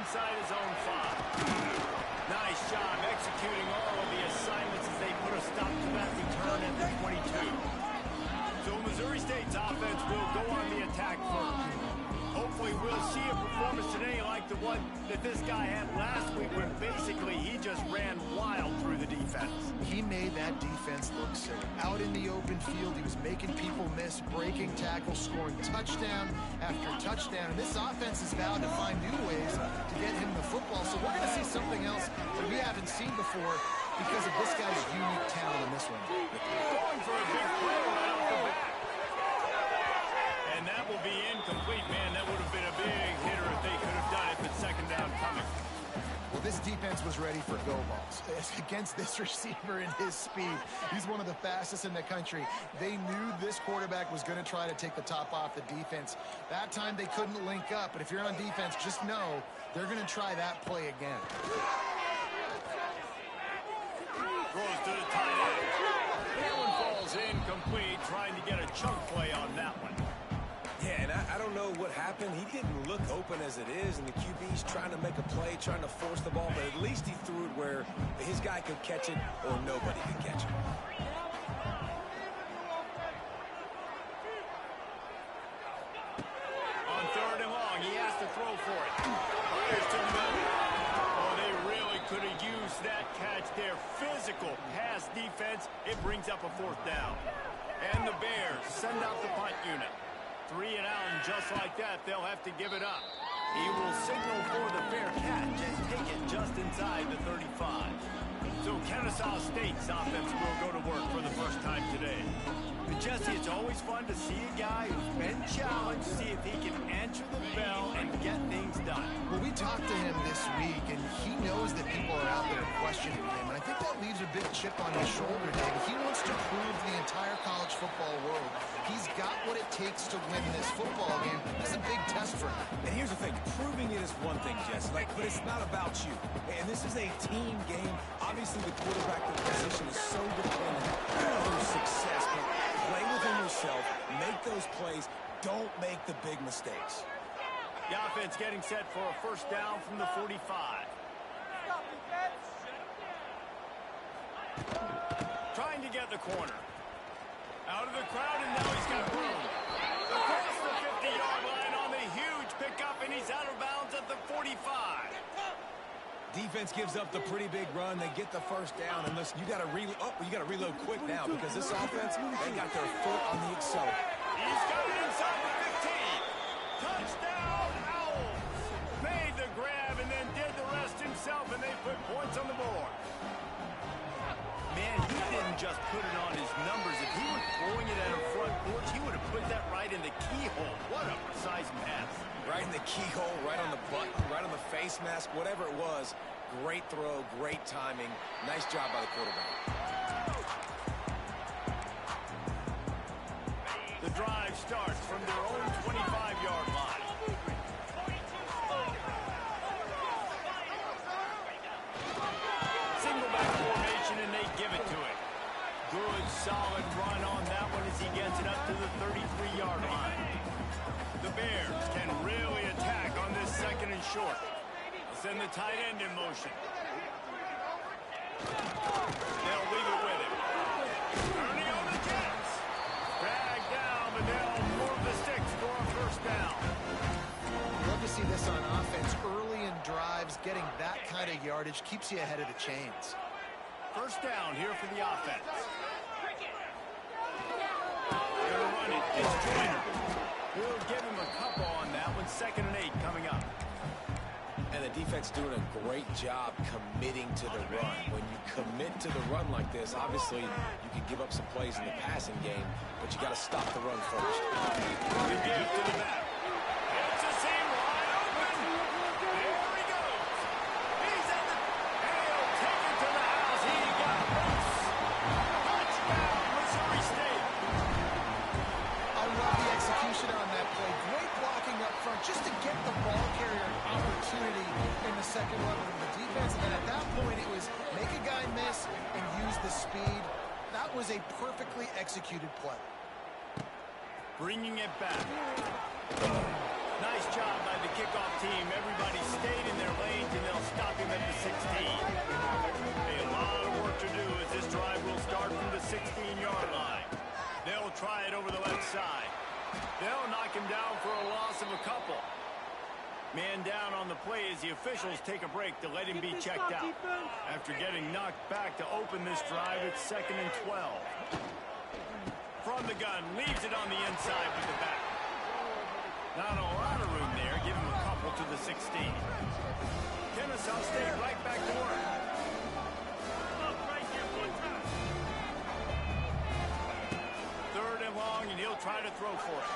inside his own 5. Nice job executing all of the assignments as they put a stop to that return at the 22. So Missouri State's offense will go on the attack first. Hopefully we'll see a performance today like the one that this guy had last week when basically he just ran wild through the defense. He made that defense look silly. Out in the open field, he was making people miss, breaking tackles, scoring touchdown after touchdown. And this offense is vowed to find new ways to get him the football. So we're going to see something else that we haven't seen before because of this guy's unique talent in this one. Going for a big play right off the bat. And that will be incomplete, man. That would have been a big hitter if they could have done it, but second down coming. Well, this defense was ready for go balls. Against this receiver and his speed, he's one of the fastest in the country. They knew this quarterback was going to try to take the top off the defense. That time they couldn't link up, but if you're on defense, just know they're going to try that play again. Throws to the tight end. That one falls incomplete, trying to get a chunk play on that one. Yeah, and I don't know what happened. He didn't look open as it is, and the QB's trying to make a play, trying to force the ball, but at least he threw it where his guy could catch it or nobody could catch it. On 3rd and long, he has to throw for it. Fires to the middle. Oh, they really could have used that catch there. Physical pass defense. It brings up a 4th down. And the Bears send out the punt unit. 3 and out, and just like that, they'll have to give it up. He will signal for the fair catch and take it just inside the 35. So Kennesaw State's offense will go to work for the first time today. But Jesse, it's always fun to see a guy who's been challenged, see if he can answer the bell and get things done. Well, we talked to him this week, and he knows that people are out there questioning him, and I think that leaves a big chip on his shoulder, David. He wants to prove to the entire college football world he's got what it takes to win this football game. This is a big test for him. And here's the thing, proving it is one thing, Jess, but it's not about you. And this is a team game. Obviously, the quarterback position is so dependent on your success, but play within yourself, make those plays, don't make the big mistakes. The offense getting set for a first down from the 45. Trying to get the corner. Out of the crowd, and now he's got room. Across the 50-yard line on the huge pickup, and he's out of bounds at the 45. Defense gives up the pretty big run. They get the first down, and listen, you got to reload quick now because this offense, they got their foot on the accelerator. He's got it inside the 15. Touchdown, Owls. Made the grab and then did the rest himself, and they put points on the board. Man, he didn't just put it on his numbers. If he was throwing it at a front porch, he would have put that right in the keyhole. What a precise pass. Right in the keyhole, right on the button, right on the face mask, whatever it was. Great throw, great timing. Nice job by the quarterback. The drive starts from their own 25-yard line. Single back formation, and they give it to him. Good, solid run on that one as he gets it up to the 33-yard line. The Bears can really attack on this 2nd and short. They'll send the tight end in motion. They'll leave it with him. Turning on the Jets. Dragged down, but they'll move the sticks for a first down. Love to see this on offense. Early in drives, getting that kind of yardage keeps you ahead of the chains. First down here for the offense. Gonna run it. It's Joyner. We'll give him a couple on that one. 2nd and 8 coming up. And the defense doing a great job committing to the run. When you commit to the run like this, obviously you can give up some plays in the passing game, but you got to stop the run first. The give to the back. It's a seam wide open. There he goes. He's at the... And he'll take it to the house. He got loose. Touchdown, Missouri State. I love the execution on that play. Great blocking up front just to get the ball carrier an opportunity in the second level of the defense. And at that point, it was make a guy miss and use the speed. That was a perfectly executed play. Bringing it back. Nice job by the kickoff team. Everybody stayed in their play as the officials take a break to let him be checked out. After getting knocked back to open this drive, it's 2nd and 12. From the gun, leaves it on the inside with the back. Not a lot of room there. Give him a couple to the 16. Kennesaw State right back to work. Third and long, and he'll try to throw for it.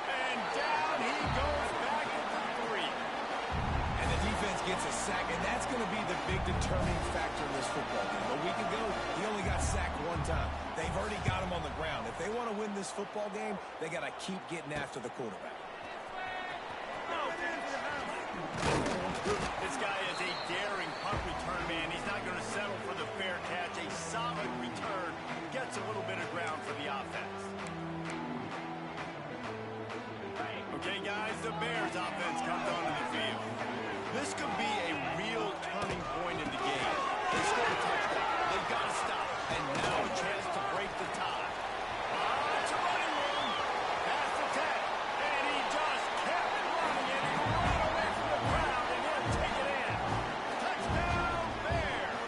And down he goes back at the 3. And the defense gets a sack, and that's going to be the big determining factor in this football game. A week ago, he only got sacked one time. They've already got him on the ground. If they want to win this football game, they got to keep getting after the quarterback. This guy is a daring punt return man. He's not going to settle for the fair catch. A solid return gets a little bit of ground for the offense. Okay, guys, the Bears offense comes onto the field. This could be a real turning point in the game. They score a touchdown. They've got to stop. And now a chance to break the tie. It's a running room. Past the 10. And he just kept running it. He ran away from the crowd, and he'll take it in. Touchdown, Bears.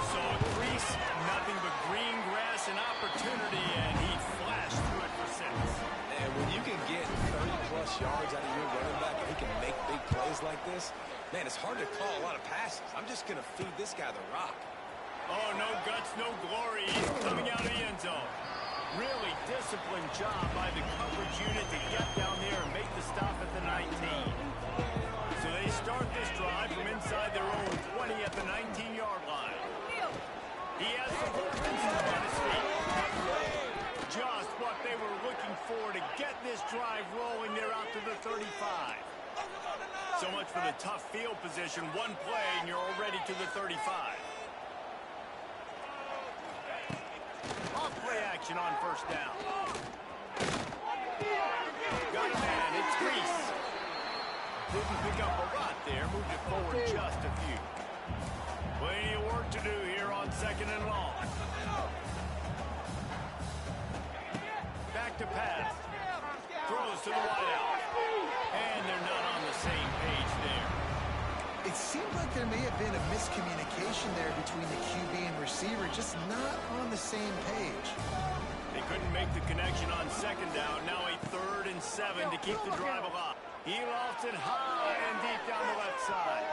Saw Grease, nothing but green grass and opportunity, and he flashed through it for 6. And when you can get 30-plus yards out of your running back and he can make big plays like this, man, it's hard to call a lot of passes. I'm just going to feed this guy the rock. Oh, no guts, no glory. He's coming out of the end zone. Really disciplined job by the coverage unit to get down there and make the stop at the 19. So they start this drive from inside their own 20 at the 19-yard line. He has support and still on his feet. Just what they were looking for to get this drive rolling there out to the 35. So much for the tough field position. One play and you're already to the 35. Off play action on first down. Got a man, it's Grease. Didn't pick up a lot there, moved it forward just a few. Plenty of work to do here on 2nd and long. Back to pass. Throws to the wideout. And they're not on the same page there. It seemed like there may have been a miscommunication there between the QB and receiver, just not on the same page. They couldn't make the connection on 2nd down. Now a 3rd and 7 to keep the drive alive. He lofts it high and deep down the left side.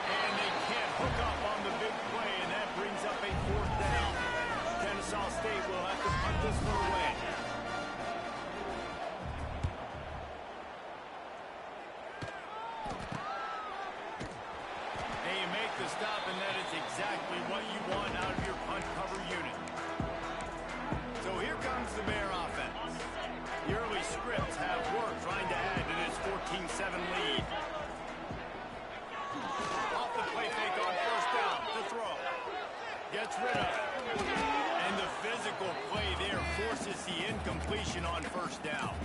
And they can't hook up on the big play, and that brings up a 4th down. Kennesaw State will have to punt this one away. The stop, and that is exactly what you want out of your punt cover unit. So here comes the Bear offense. The early scripts have worked trying to add to this 14-7 lead. Off the play fake on first down to throw. Gets rid of it. And the physical play there forces the incompletion on first down.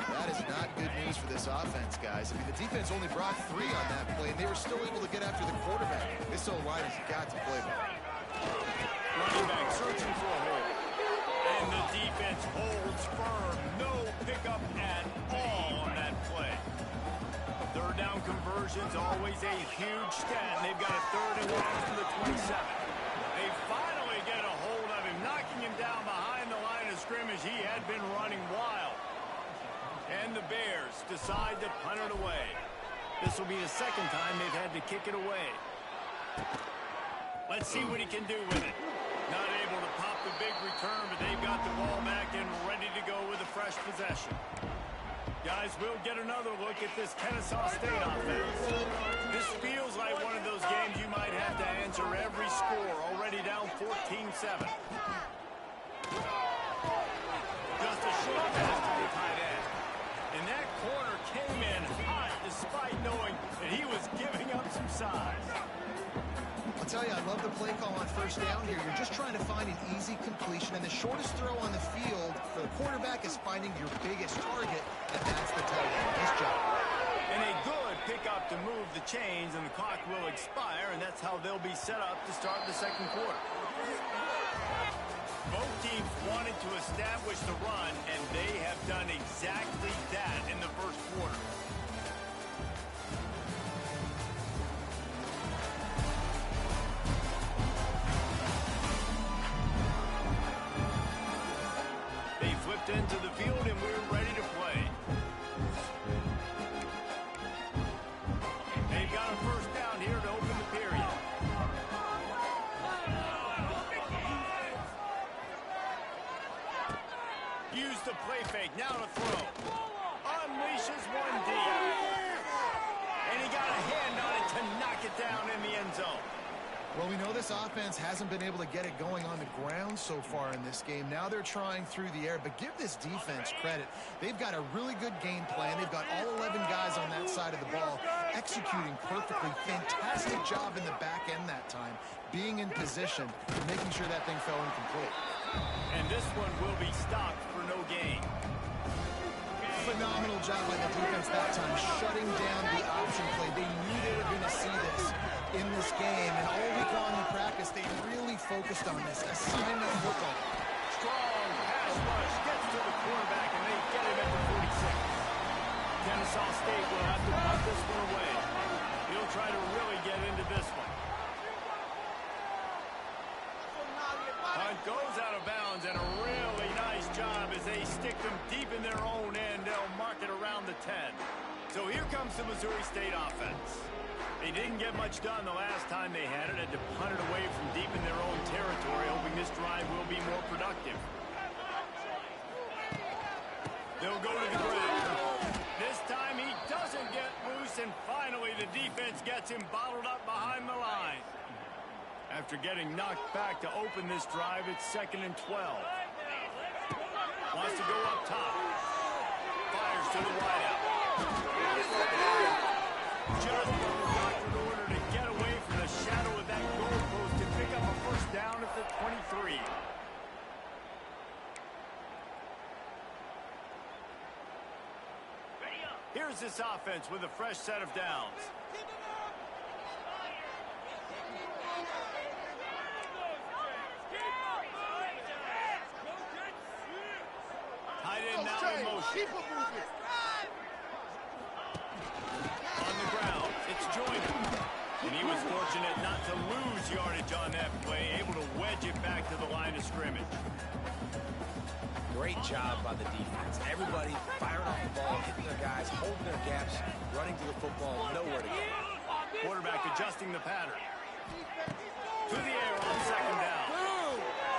That is not good news for this offense, guys. I mean, the defense only brought 3 on that play, and they were still able to get after the quarterback. This O-line has got to play better. Running back searching for a hole. And the defense holds firm. No pickup at all on that play. 3rd down conversions, always a huge stat. They've got a 3rd and long from the 27. They finally get a hold of him, knocking him down behind the line of scrimmage. He had been running wild. And the Bears decide to punt it away. This will be the 2nd time they've had to kick it away. Let's see what he can do with it. Not able to pop the big return, but they've got the ball back and ready to go with a fresh possession. Guys, we'll get another look at this Kennesaw State offense. This feels like one of those games you might have to answer every score. Already down 14-7. Just a short pass to the tight end. And that corner came in hot despite knowing that he was giving up some size. I'll tell you, I love the play call on first down here. You're just trying to find an easy completion, and the shortest throw on the field for the quarterback is finding your biggest target, and that's the tight end. Nice job. And a good pickup to move the chains, and the clock will expire, and that's how they'll be set up to start the 2nd quarter. Both teams wanted to establish the run, and they have done exactly that in the first offense hasn't been able to get it going on the ground so far in this game. Now they're trying through the air, but give this defense credit. They've got a really good game plan. They've got all 11 guys on that side of the ball executing perfectly. Fantastic job in the back end that time, being in position, making sure that thing fell incomplete. And this one will be stopped for no gain. Phenomenal job by the defense that time, shutting down the option play. They knew they were going to see this in this game, and all week long in practice, they really focused on this assignment football. Strong pass rush gets to the quarterback, and they get him at the 46. Kennesaw State will have to punt this one away. He'll try to really get into this one. Punt goes out of bounds, and a really nice job as they stick them deep in their own end. They'll mark it around the 10. So here comes the Missouri State offense. They didn't get much done the last time they had it. Had to punt it away from deep in their own territory, hoping this drive will be more productive. They'll go to the ground. This time he doesn't get loose, and finally the defense gets him bottled up behind the line. After getting knocked back to open this drive, it's 2nd and 12. Wants to go up top. Fires to the wideout. Just blocked in order to get away from the shadow of that goalpost and pick up a first down at the 23. Here's this offense with a fresh set of downs. Now in motion. On the ground, it's Joyner. And he was fortunate not to lose yardage on that play, able to wedge it back to the line of scrimmage. Great job by the defense. Everybody firing off the ball, hitting their guys, holding their gaps, running to the football, nowhere to go. Quarterback adjusting the pattern. To the air on 2nd down.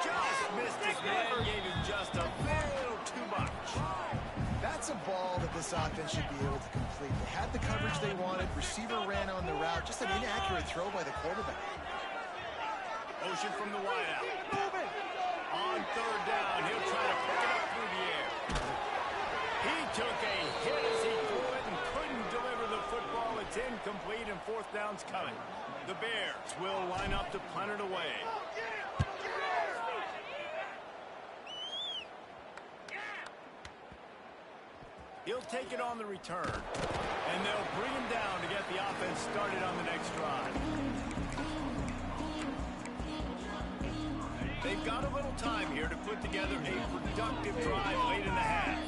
Just missed his man, gave him just a little too much. That's a ball that this offense should be able to complete. They had the coverage they wanted. Receiver ran on the route. Just an inaccurate throw by the quarterback. Motion from the wideout. On 3rd down, he'll try to pick it up through the air. He took a hit as he threw it and couldn't deliver the football. It's incomplete, and 4th down's coming. The Bears will line up to punt it away. He'll take it on the return, and they'll bring him down to get the offense started on the next drive. They've got a little time here to put together a productive drive late in the half.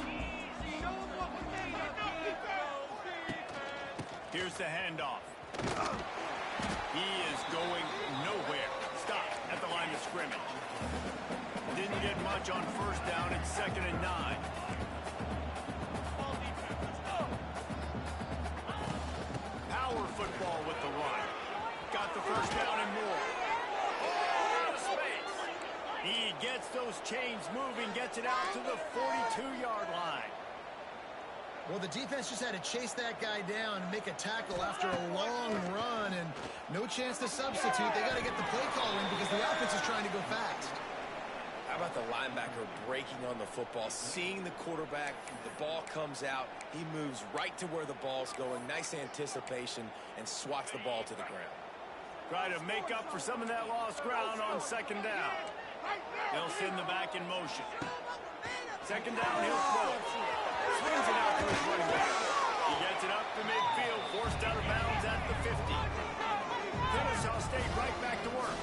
Here's the handoff. He is going nowhere. Stop at the line of scrimmage. Didn't get much on 1st down. It's 2nd and 9. Football with the run. Got the first down and more. Oh, space. He gets those chains moving, gets it out to the 42-yard line. Well, the defense just had to chase that guy down and make a tackle after a long run, and no chance to substitute. They got to get the play call in because the offense is trying to go fast. How about the linebacker breaking on the football, seeing the quarterback, the ball comes out, he moves right to where the ball's going, nice anticipation, and swats the ball to the ground. Try to make up for some of that lost ground on 2nd down. They'll send the back in motion. 2nd down, he'll throw it. Swings it out to his running back. He gets it up to midfield, forced out of bounds at the 50. Kennesaw State right back to work.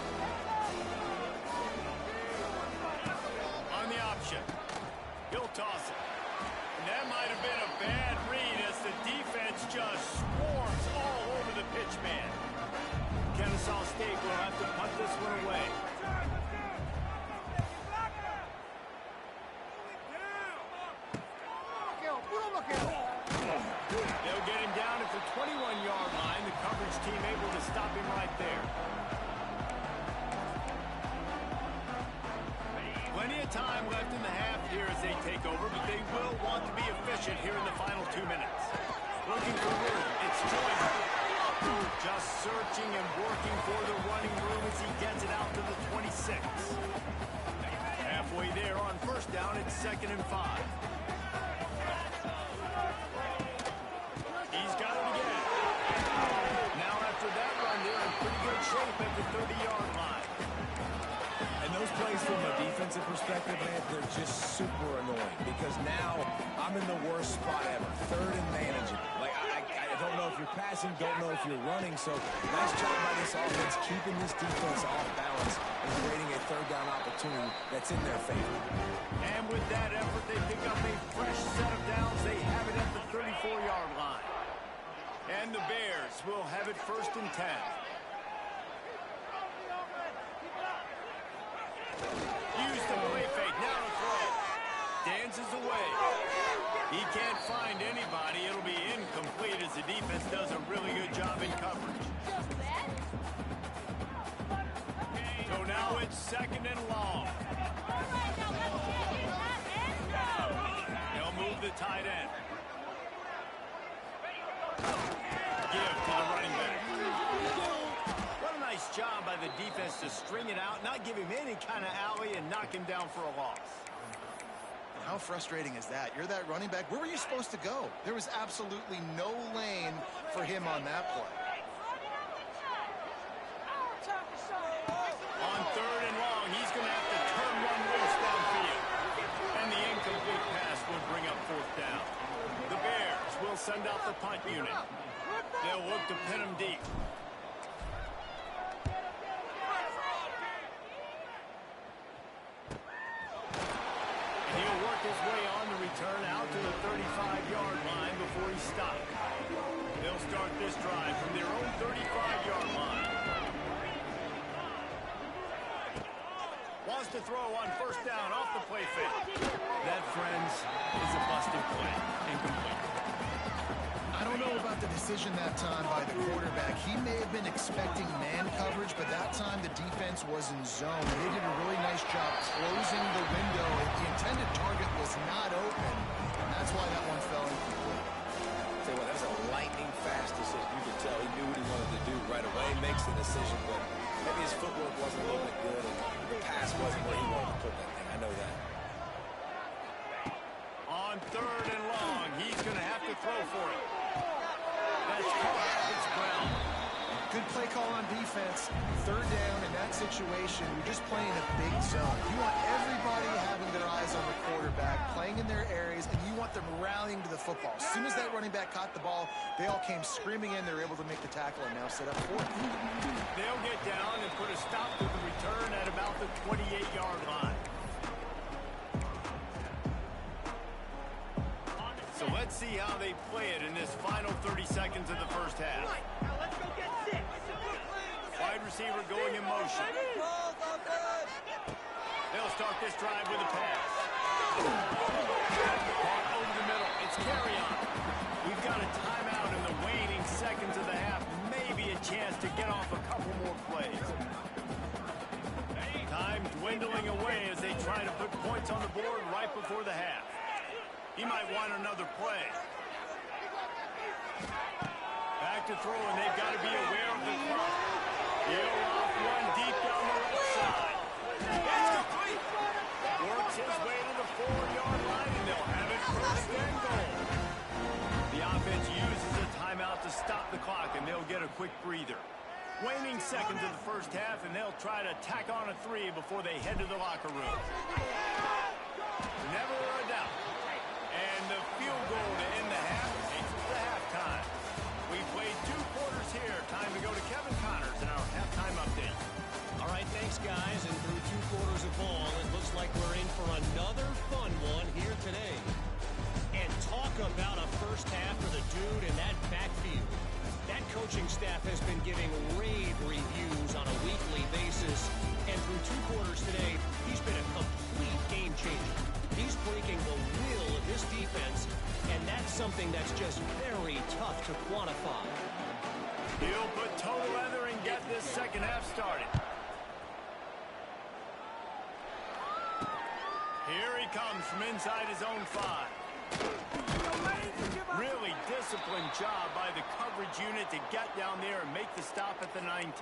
On the option. He'll toss it. And that might have been a bad read as the defense just swarms all over the pitch man. Kennesaw State will have to punt this one away. They'll get him down at the 21-yard line. The coverage team able to stop him right there. Plenty of time left in the half here as they take over, but they will want to be efficient here in the final 2 minutes. Looking for room. It's Joyner. Just searching and working for the running room as he gets it out to the 26. Halfway there on first down, it's 2nd and 5. He's got it again. Now after that run, they're in pretty good shape at the 30-yard line. And those plays from a defensive perspective, man, they're just super annoying because now I'm in the worst spot ever. 3rd and manageable. Like, I don't know if you're passing, don't know if you're running. So nice job by this offense keeping this defense off balance and creating a 3rd down opportunity that's in their favor. And with that effort, they pick up a fresh set of downs. They have it at the 34-yard line. And the Bears will have it 1st and 10. Use the play fake, now to throw. Dances away. He can't find anybody. It'll be incomplete as the defense does a really good job in coverage. So now it's 2nd and long. They'll move the tight end. Give to the running back. What a nice job by the defense to string it out, not give him any kind of alley, and knock him down for a loss. How frustrating is that? You're that running back. Where were you supposed to go? There was absolutely no lane for him on that play. On 3rd and long, he's going to have to turn one loose downfield. And the incomplete pass will bring up 4th down. The Bears will send out the punt unit. They'll look to pin him deep. He'll work his way on the return out to the 35-yard line before he stopped. They'll start this drive from their own 35-yard line. Wants to throw on 1st down off the play fake. That, friends, is a busted play. Incomplete. I don't know about the decision that time by the quarterback. He may have been expecting man coverage, but that time the defense was in zone. They did a really nice job closing the window. The intended target was not open, and that's why that one fell incomplete. Tell you what, that was a lightning fast decision. You could tell he knew what he wanted to do right away. Makes the decision, but maybe his footwork wasn't a little bit good, and the pass wasn't where he wanted to put that thing. I know that. On 3rd and long, he's going to have to throw for it. That's caught. It's Brown. Good play call on defense. 3rd down in that situation. You're just playing a big zone. You want everybody having their eyes on the quarterback, playing in their areas, and you want them rallying to the football. As soon as that running back caught the ball, they all came screaming in. They were able to make the tackle and now set up 4th. They'll get down and put a stop to the return at about the 28-yard line. So let's see how they play it in this final 30 seconds of the first half. Wide receiver going in motion. They'll start this drive with a pass. Caught over the middle. It's carry on. We've got a timeout in the waning seconds of the half. Maybe a chance to get off a couple more plays. Time dwindling away as they try to put points on the board right before the half. He might want another play. Back to throw, and they've got to be aware of the clock. He'll off one deep down the left side. It's complete. Works his way to the 4-yard line, and they'll have it 1st and goal. The offense uses a timeout to stop the clock, and they'll get a quick breather. Waning seconds of the first half, and they'll try to tack on a 3 before they head to the locker room. Never a doubt. And the field goal to end the half takes us to halftime. We played 2 quarters here. Time to go to Kevin Connors in our halftime update. All right, thanks, guys. And through 2 quarters of ball, it looks like we're in for another fun one here today. And talk about a first half for the dude in that backfield. That coaching staff has been giving rave reviews on a weekly basis. And through 2 quarters today, he's been a complete game changer. He's breaking the will of this defense, and that's something that's just very tough to quantify. He'll put toe leather and get this second half started. Here he comes from inside his own 5. Really disciplined excellent job by the coverage unit to get down there and make the stop at the 19.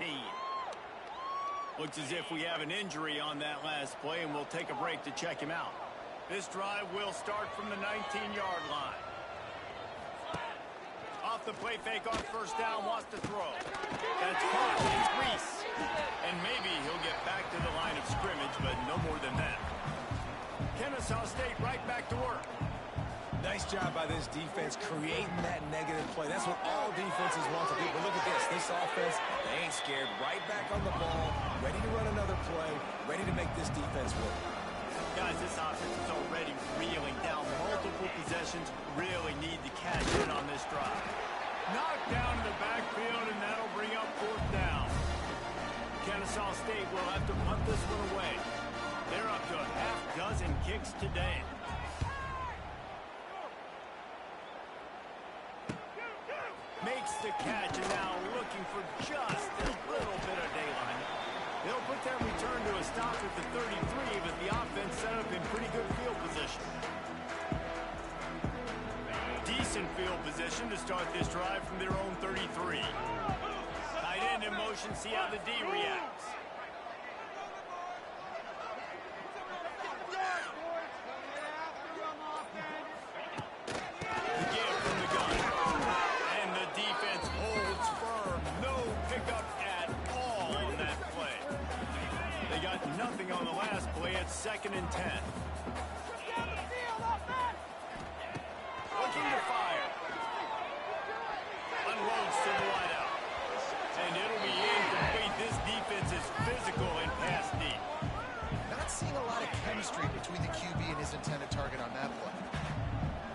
Looks as if we have an injury on that last play, and we'll take a break to check him out. This drive will start from the 19-yard line. Off the play fake on first down, wants to throw. That's caught. It's Reese. And maybe he'll get back to the line of scrimmage, but no more than that. Kennesaw State right back to work. Nice job by this defense creating that negative play. That's what all defenses want to do. But look at this. This offense, they ain't scared. Right back on the ball, ready to run another play, ready to make this defense work. Guys, this offense is already reeling down multiple possessions. Really need to cash in on this drive. Knocked down in the backfield, and that'll bring up fourth down. Kennesaw State will have to punt this one away. They're up to a half dozen kicks today. Makes the catch, and now looking for just a little bit of daylight. They'll put that return to a stop at the 33, but the offense set up in pretty good field position. Decent field position to start this drive from their own 33. Tight end in motion, see how the D reacts. The give from the gun. And the defense holds firm. No pickup at all on that play. They got nothing on the last play at 2nd and 10. Looking to fire. Unloads to the wideout. And it'll be incomplete. This defense is physical and pass deep. Not seeing a lot of chemistry between the QB and his intended target on that play.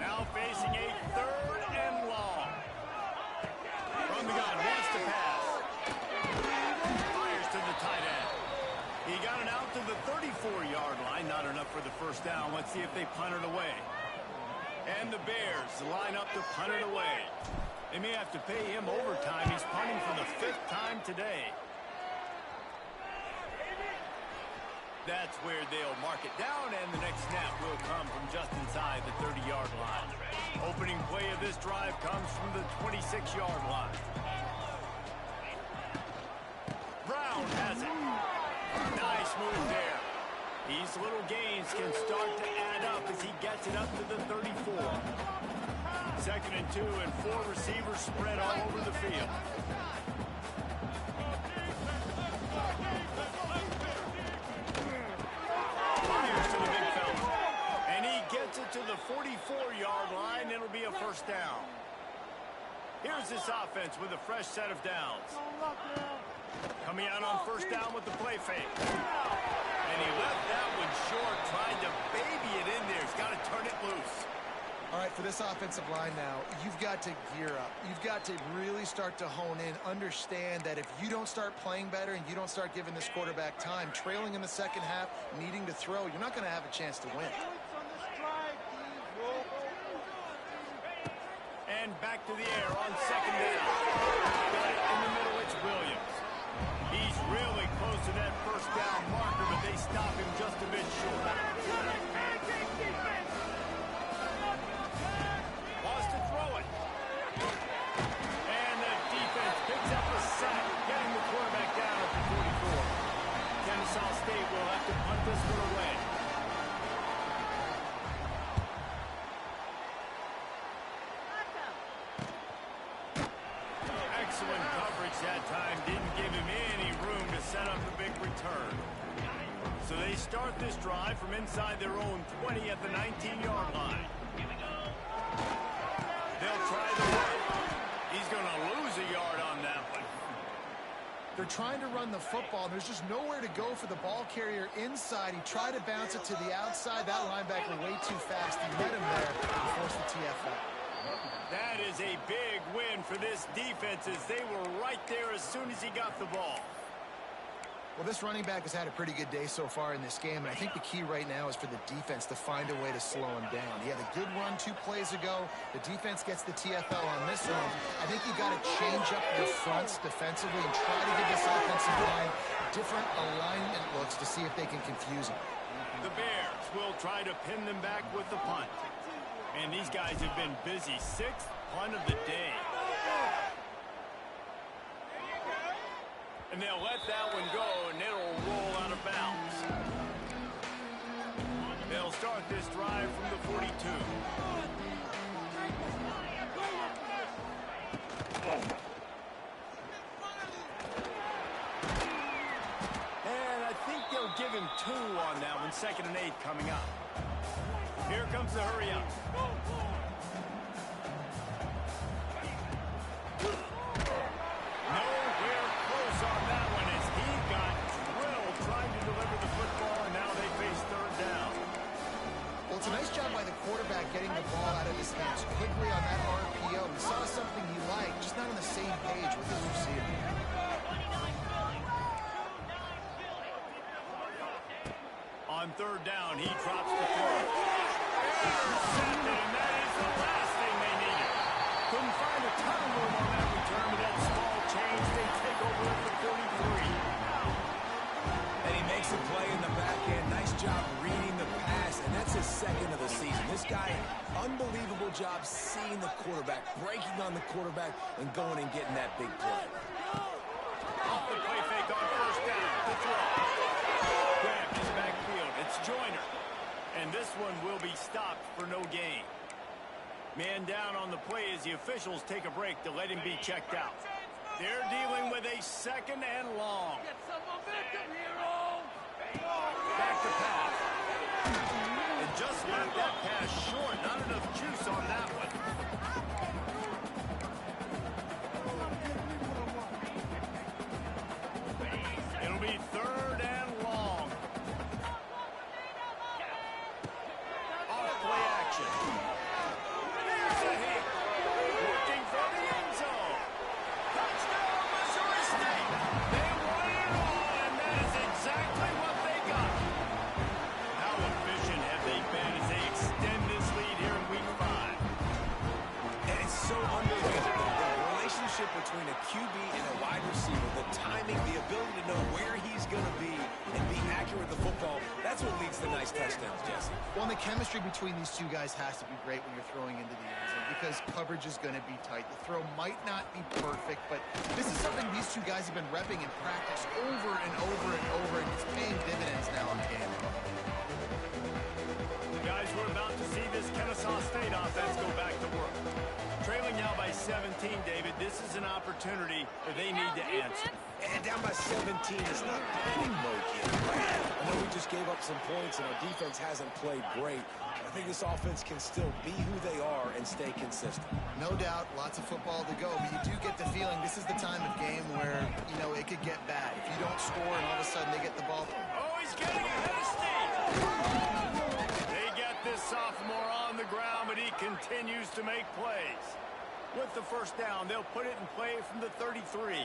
Now facing a 3rd and long. From the gun, wants to pass. Fires to the tight end. He got it out to the 34-yard line. Not enough for the first down. Let's see if they punt it away. And the Bears line up to punt it away. They may have to pay him overtime. He's punting for the 5th time today. That's where they'll mark it down, and the next snap will come from just inside the 30-yard line. Opening play of this drive comes from the 26-yard line. Brown has it. Nice move there. These little gains can start to add up as he gets it up to the 34. 2nd and 2, and 4 receivers spread all over the field. Fires to the big fella. And he gets it to the 44-yard line. It'll be a first down. Here's this offense with a fresh set of downs. Coming out on first down with the play fake. And he left that one short, tried to baby it in there. He's got to turn it loose. All right, for this offensive line now, you've got to gear up. You've got to really start to hone in, understand that if you don't start playing better and you don't start giving this quarterback time, trailing in the second half, needing to throw, you're not going to have a chance to win. And back to the air on 2nd down. Got it in the middle, it's Williams. He's really close to that first down marker, but they stop him just a bit short. Wants to throw it. And the defense picks up a sack, getting the quarterback down at the 44. Kennesaw State will have to punt this one away. Excellent coverage that time. Didn't give him any room to set up a big return. So they start this drive from inside their own 20 at the 19-yard line. They'll try the run. He's going to lose a yard on that one. They're trying to run the football. There's just nowhere to go for the ball carrier inside. He tried to bounce it to the outside. That linebacker way too fast. He met him there and forced the TFL. That is a big win for this defense as they were right there as soon as he got the ball. Well, this running back has had a pretty good day so far in this game, and I think the key right now is for the defense to find a way to slow him down. He had a good run 2 plays ago. The defense gets the TFL on this one. I think you got to change up your fronts defensively and try to give this offensive line different alignment looks to see if they can confuse him. The Bears will try to pin them back with the punt. And these guys have been busy. 6th punt of the day. And they'll let that one go, and it'll roll out of bounds. They'll start this drive from the 42. And I think they'll give him 2 on that one. 2nd and 8 coming up. Here comes the hurry up. Nowhere close on that one as he got drilled trying to deliver the football, and now they face 3rd down. Well, it's a nice job by the quarterback getting the ball out of his hands quickly on that RPO. He saw something he liked, just not on the same page with his receiver. On 3rd down, he drops the throw. Intercepted, and that is the last thing they needed. Couldn't find a ton of room on that return, but that small change, they take over at the 43. And he makes a play in the back end. Nice job reading the pass, and that's his 2nd of the season. This guy, unbelievable job seeing the quarterback, breaking on the quarterback, and going and getting that big play. Off the play fake on 1st down. The throw. Grab his backfield. It's Joyner. And this one will be stopped for no gain. Man down on the play as the officials take a break to let him be checked out. They're dealing with a 2nd and long. Back to pass. And just left that pass short. Not enough juice on that one. It'll be 3rd and long. Off play action. There's a hit. Looking for the end zone. Touchdown, Missouri State. They won it all, and that is exactly what they got. How efficient have they been as they extend this lead here in Week 5? And it's so underrated. The relationship between a QB and a wide receiver, the timing, the ability to know where he's going to be and be accurate with the football, that's what leads to nice touchdowns, Jesse. Well, and the chemistry between these two guys has to be great when you're throwing into the end zone because coverage is going to be tight. The throw might not be perfect, but this is something these two guys have been repping in practice over and over and over, and it's paying dividends now in the game. Guys, we're about to see this Kennesaw State offense go back to work. Trailing now by 17, David. This is an opportunity that they need to answer. And down by 17, it's not panic mode yet. I know we just gave up some points and our defense hasn't played great. I think this offense can still be who they are and stay consistent. No doubt, lots of football to go, but you do get the feeling this is the time of game where, you know, it could get bad. If you don't score and all of a sudden they get the ball. Oh, he's getting ahead of State. They get this sophomore on the ground, but he continues to make plays. With the 1st down, they'll put it in play from the 33.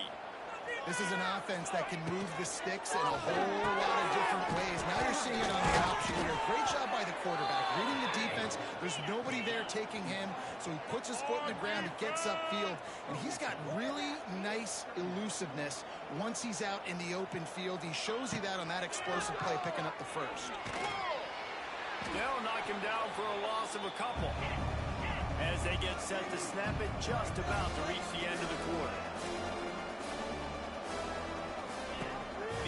This is an offense that can move the sticks in a whole lot of different ways. Now you're seeing it on the option here. Great job by the quarterback. Reading the defense. There's nobody there taking him, so he puts his foot in the ground. He gets upfield, and he's got really nice elusiveness once he's out in the open field. He shows you that on that explosive play, picking up the 1st. They'll knock him down for a loss of a couple as they get set to snap it just about to reach the end of the quarter.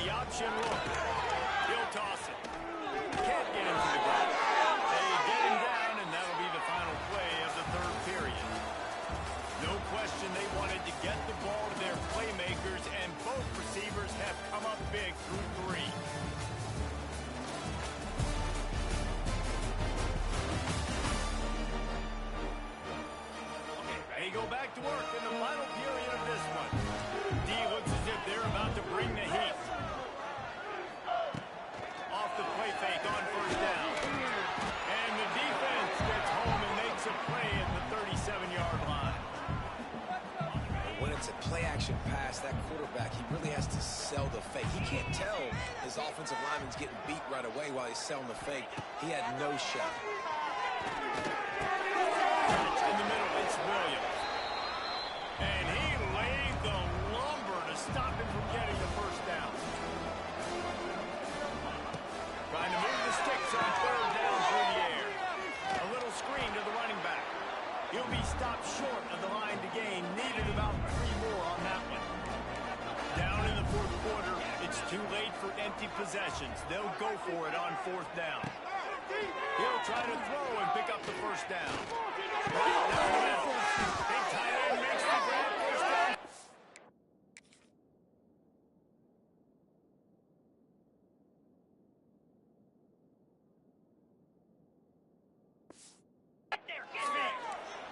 The option look. He'll toss it. Can't get him to the ground. They get him down, and that'll be the final play of the 3rd period. No question they wanted to get the ball to their playmakers, and both receivers have come up big through 3. They go back to work in the final period of this one. D looks as if they're about to bring the heat. Off the play fake on 1st down. And the defense gets home and makes a play at the 37-yard line. When it's a play-action pass, that quarterback, he really has to sell the fake. He can't tell his offensive lineman's getting beat right away while he's selling the fake. He had no shot. In the middle, it's Williams. And he laid the lumber to stop him from getting the 1st down. Trying to move the sticks on 3rd down through the air. A little screen to the running back. He'll be stopped short of the line to gain. Needed about 3 more on that one. Down in the 4th for empty possessions. They'll go for it on 4th down. He'll try to throw and pick up the 1st down. Right down the middle. Big tight end makes the grab, 1st down.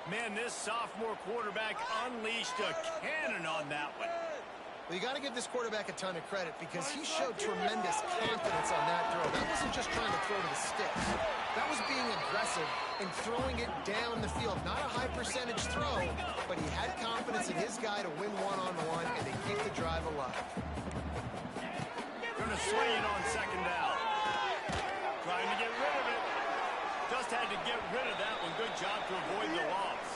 Man, this sophomore quarterback unleashed a cannon on that one. Well, you got to give this quarterback a ton of credit because he showed tremendous confidence on that throw. That wasn't just trying to throw to the sticks. That was being aggressive and throwing it down the field. Not a high percentage throw, but he had confidence in his guy to win one-on-one and to keep the drive alive. Going to swing it on 2nd down. Trying to get rid of it. Just had to get rid of that one. Good job to avoid the loss.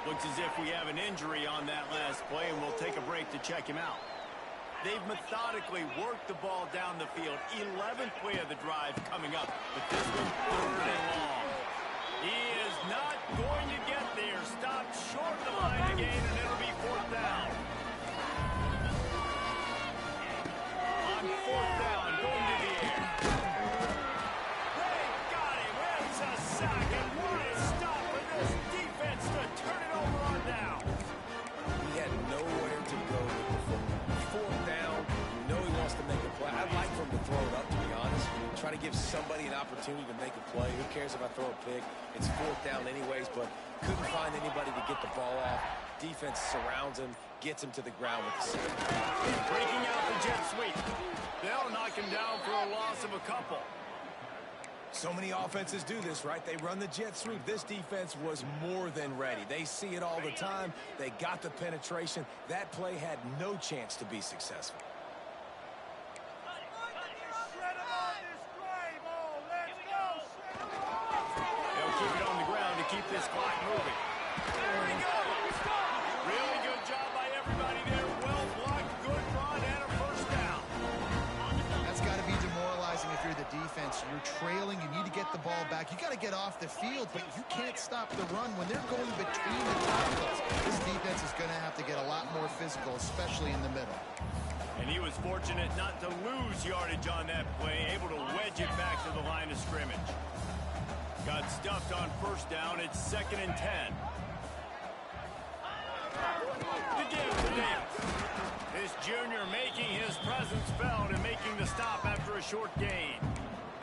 Looks as if we have an injury on that last play, and we'll take a break to check him out. They've methodically worked the ball down the field. 11th play of the drive coming up, but this one 3rd and long. He is not going to get there. Stopped short of the line again, and it'll be 4th down. On 4th down, going to the air. They got him. It's a sack, and what a stop for this defense to turn it over on down. He had nowhere to go with the football. 4th down, you know he wants to make a play. I'd like for him to throw it up, to be honest. Try to give somebody an opportunity to make a play. Who cares if I throw a pick? It's 4th down anyways, but couldn't find anybody to get the ball off. Defense surrounds him, gets him to the ground with the sack. Breaking out the jet sweep. They'll knock him down for a loss of a couple. So many offenses do this, right? They run the jet sweep. This defense was more than ready. They see it all the time. They got the penetration. That play had no chance to be successful. They'll keep it on the ground to keep this clock moving. There he goes. Really good job by everybody there. Well blocked, good run, and a 1st down. That's got to be demoralizing if you're the defense. You're trailing. You need to get the ball back. You got to get off the field, but you can't stop the run when they're going between the tackles. This defense is going to have to get a lot more physical, especially in the middle. And he was fortunate not to lose yardage on that play, able to wedge it back to the line of scrimmage. Got stuffed on 1st down. It's 2nd and 10. To give to Davis. This junior making his presence felt and making the stop after a short gain.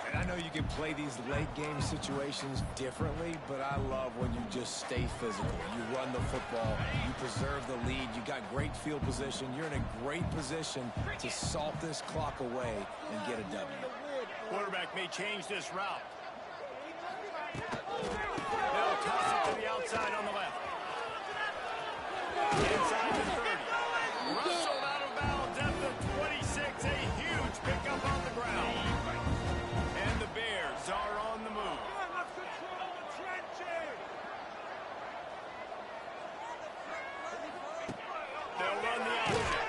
And I know you can play these late game situations differently, but I love when you just stay physical. You run the football, you preserve the lead, you got great field position, you're in a great position to salt this clock away and get a W. Quarterback may change this route. They'll toss it to the outside on the left. Inside the 30. Rustled out of bounds at the 26. A huge pickup on the ground. And the Bears are on the move. They'll run the option.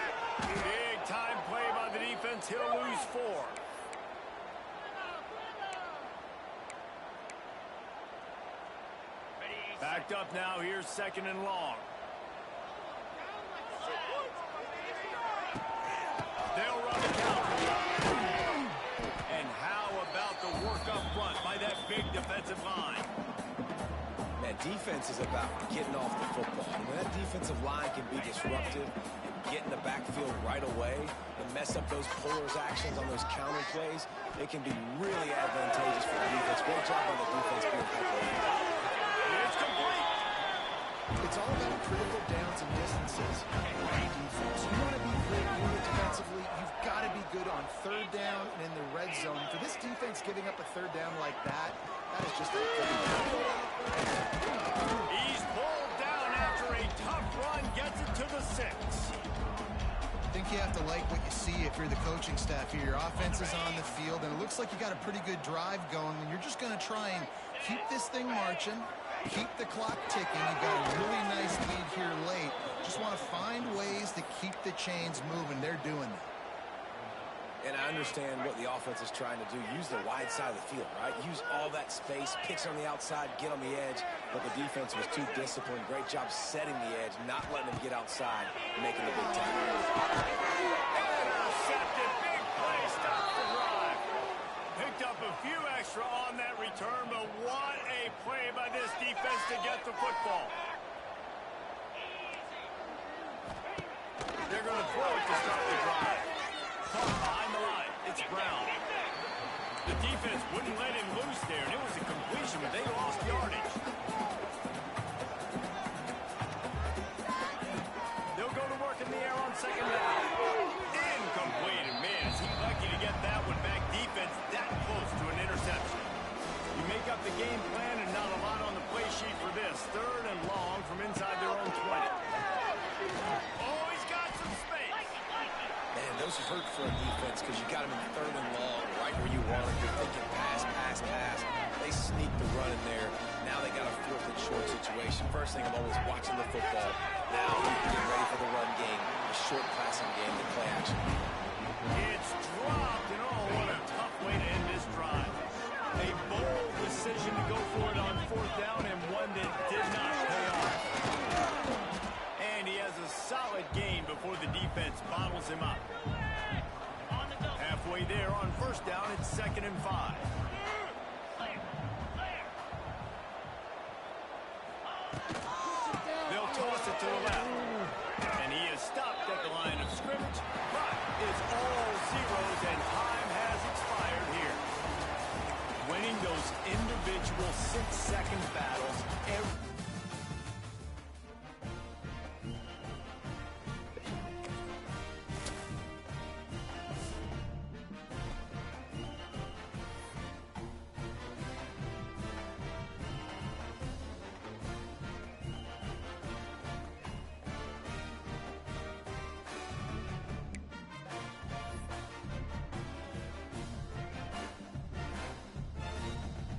Big time play by the defense. He'll lose 4. Backed up now. Here's 2nd and long. They'll run the counter. And how about the work up front by that big defensive line? Man, defense is about getting off the football. And when that defensive line can be disruptive and get in the backfield right away and mess up those puller's actions on those counter plays, it can be really advantageous for the defense. Great job on the defense being helpful. It's complete. It's all about critical downs and distances on defense. You want to be great unit defensively, you've got to be good on 3rd down and in the red zone. For this defense giving up a 3rd down like that, that is just a He's pulled down after a tough run, gets it to the 6. I think you have to like what you see if you're the coaching staff here. Your offense is on the field, and it looks like you got a pretty good drive going, and you're just going to try and keep this thing marching, keep the clock ticking. You've got a really nice lead here late. Just want to find ways to keep the chains moving. They're doing that. And I understand what the offense is trying to do. Use the wide side of the field, right? Use all that space, pitch on the outside, get on the edge. But the defense was too disciplined. Great job setting the edge, not letting them get outside, making the big tackle. Intercepted, big play picked up a few extra on that return, but what a play by this defense to get the football. They're going to throw it to start the drive. Caught behind the line. It's Brown. The defense wouldn't let him loose there, and it was a completion, but they lost yardage. They'll go to work in the air on second down. Incomplete. And man, is he lucky to get that one back. Defense that close to an interception. You make up the game plan and not a lot on the play sheet for this. Third and long from inside their own 20. Oh, he's got some space. Man, those hurt for a defense because you got him in third and long, right where you want him. You're thinking pass, pass, pass. They sneak the run in there. Now they got a fourth and short situation. First thing, I'm always watching the football. Now he's getting ready for the run game, the short passing game, the play action. It's dropped, and oh, what a tough way to end this drive. A bold decision to go for it on fourth down, and one that did not pay off. And he has a solid gain before the defense bottles him up. Halfway there on first down, it's 2nd and 5.